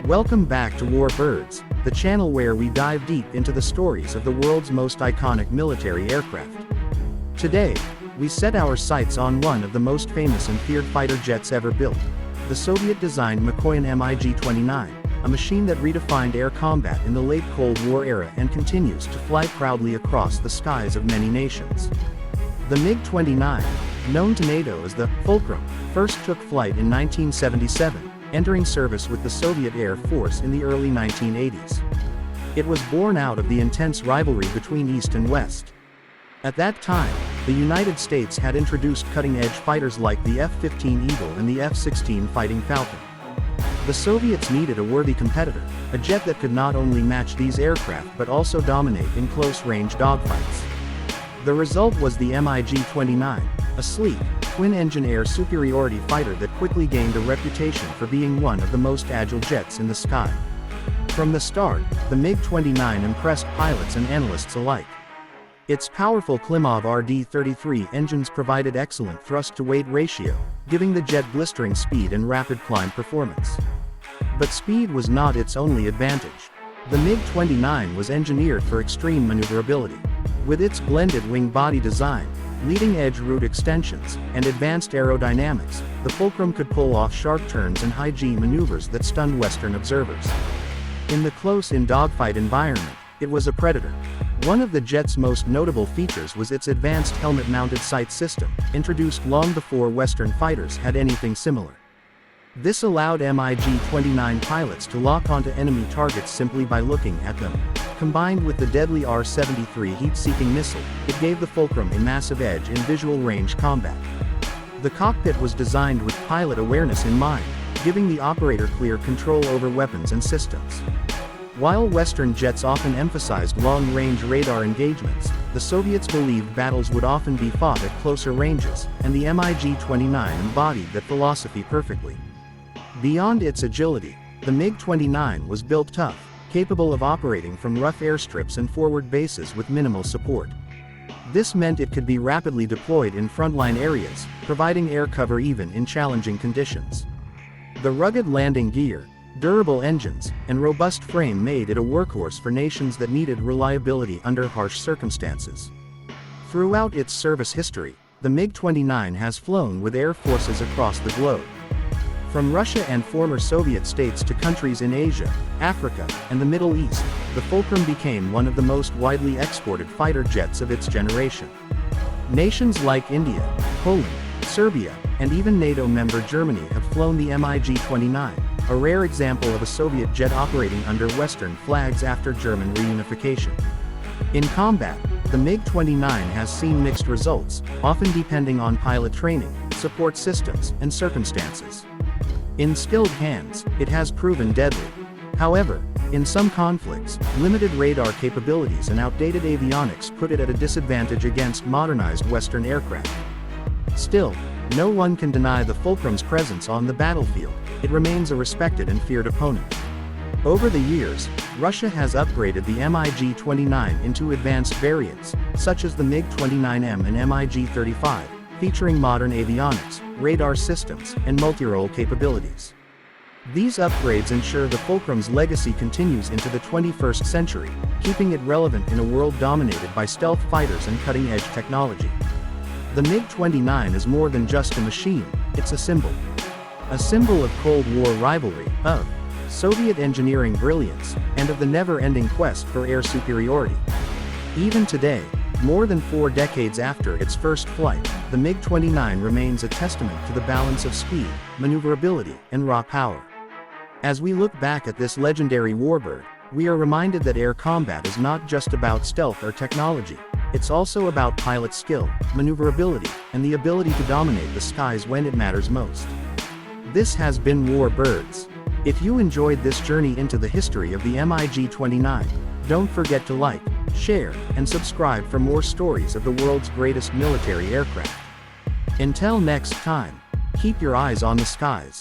Welcome back to Warbirds, the channel where we dive deep into the stories of the world's most iconic military aircraft. Today, we set our sights on one of the most famous and feared fighter jets ever built, the Soviet-designed Mikoyan MiG-29, a machine that redefined air combat in the late Cold War era and continues to fly proudly across the skies of many nations. The MiG-29, known to NATO as the Fulcrum, first took flight in 1977, entering service with the Soviet Air Force in the early 1980s. It was born out of the intense rivalry between East and West. At that time, the United States had introduced cutting-edge fighters like the F-15 Eagle and the F-16 Fighting Falcon. The Soviets needed a worthy competitor, a jet that could not only match these aircraft but also dominate in close-range dogfights. The result was the MiG-29, a sleek, twin-engine air superiority fighter that quickly gained a reputation for being one of the most agile jets in the sky. From the start, the MiG-29 impressed pilots and analysts alike. Its powerful Klimov RD-33 engines provided excellent thrust-to-weight ratio, giving the jet blistering speed and rapid climb performance. But speed was not its only advantage. The MiG-29 was engineered for extreme maneuverability. With its blended wing body design, leading-edge route extensions, and advanced aerodynamics, the Fulcrum could pull off sharp turns and high-G maneuvers that stunned Western observers. In the close-in dogfight environment, it was a predator. One of the jet's most notable features was its advanced helmet-mounted sight system, introduced long before Western fighters had anything similar. This allowed MiG-29 pilots to lock onto enemy targets simply by looking at them. Combined with the deadly R-73 heat-seeking missile, it gave the Fulcrum a massive edge in visual range combat. The cockpit was designed with pilot awareness in mind, giving the operator clear control over weapons and systems. While Western jets often emphasized long-range radar engagements, the Soviets believed battles would often be fought at closer ranges, and the MiG-29 embodied that philosophy perfectly. Beyond its agility, the MiG-29 was built tough, capable of operating from rough airstrips and forward bases with minimal support. This meant it could be rapidly deployed in frontline areas, providing air cover even in challenging conditions. The rugged landing gear, durable engines, and robust frame made it a workhorse for nations that needed reliability under harsh circumstances. Throughout its service history, the MiG-29 has flown with air forces across the globe. From Russia and former Soviet states to countries in Asia, Africa, and the Middle East, the Fulcrum became one of the most widely exported fighter jets of its generation. Nations like India, Poland, Serbia, and even NATO member Germany have flown the MiG-29, a rare example of a Soviet jet operating under Western flags after German reunification. In combat, the MiG-29 has seen mixed results, often depending on pilot training, support systems, and circumstances. In skilled hands, it has proven deadly. However, in some conflicts, limited radar capabilities and outdated avionics put it at a disadvantage against modernized Western aircraft. Still, no one can deny the Fulcrum's presence on the battlefield. It remains a respected and feared opponent. Over the years, Russia has upgraded the MiG-29 into advanced variants, such as the MiG-29M and MiG-35, featuring modern avionics, radar systems, and multi-role capabilities. These upgrades ensure the Fulcrum's legacy continues into the 21st century, keeping it relevant in a world dominated by stealth fighters and cutting-edge technology. The MiG-29 is more than just a machine, it's a symbol. A symbol of Cold War rivalry, of Soviet engineering brilliance, and of the never-ending quest for air superiority. Even today, more than 4 decades after its first flight, the MiG-29 remains a testament to the balance of speed, maneuverability, and raw power. As we look back at this legendary warbird, we are reminded that air combat is not just about stealth or technology, it's also about pilot skill, maneuverability, and the ability to dominate the skies when it matters most. This has been Warbirds. If you enjoyed this journey into the history of the MiG-29, don't forget to like, share, and subscribe for more stories of the world's greatest military aircraft. Until next time, keep your eyes on the skies.